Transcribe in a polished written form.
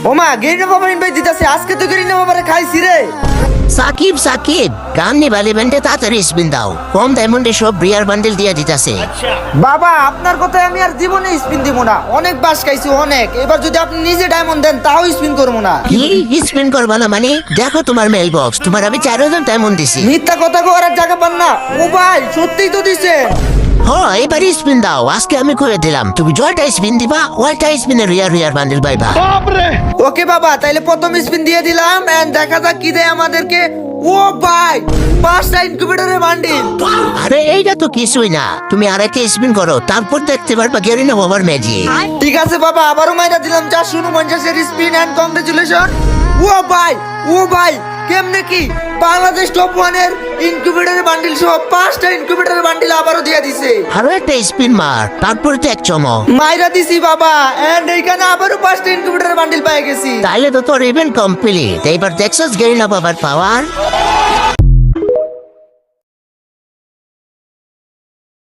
ওমা গেরিনা বাবা ইনভাইট দিতেছে, আজকে তো গেরিনা বাবারে খাইছি রে। সাকিব সাকিব গান নিবালি ব্যান্ডে তাড়াতাড়ি স্পিন দাও, কম ডায়মন্ডে সব রিয়ার বান্ডেল দিয়ে দিতেছে। বাবা আপনার কথায় আমি আর জীবনে স্পিন দিব না, অনেক বাস খাইছি অনেক। এবার যদি আপনি নিজে ডায়মন্ড দেন তাও স্পিন করবো না। কি স্পিন করবা না মানে? দেখো তোমার মেল বক্স, তোমার আমি 4000 ডায়মন্ড দিছি। মিথ্যা কথা করার জায়গা পান না। ও ভাই সত্যিই তো দিছে। হ্যাঁ এবার স্পিন দাও, আজকে আমি করে দিলাম, তুমি জয়টা স্পিন দিবা ওইটা স্পিনে রিয়ার বান্ডেল পাইবা। ওকে বাবা, তাইলে প্রথম স্পিন দিয়ে দিলাম এন্ড দেখা যাক কি দেয় আমাদেরকে। ও ভাই 5টা ইনকিউবেটরের বান্ডিল। আরে এইটা তো কিছুই না, তুমি আরেকটা স্পিন করো, তারপর দেখতে পারবা গেরিনা বাবার ম্যাজিক। ঠিক আছে বাবা, আবারও মাইরা দিলাম 449 এর স্পিন এন্ড কংগ্রেচুলেশন। ও ভাই কেমনে কি বাংলাদেশ টপ 1 এর ইনকিউবেটরের বান্ডিল সহ 5টা ইনকিউবেটরের বান্ডিল আবারও দিয়ে দিছে। আরো একটা স্পিন মার, তারপরে তো এক চমক। মাইরা দিছি বাবা এন্ড এইখানে আবারও 5টা ইনকিউবেটরের বান্ডিল পেয়ে গেছি। তাইলে তো তোর ইভেন্ট কমপ্লিট। এইবার দেখছস গেরিনা বাবার পাওয়ার।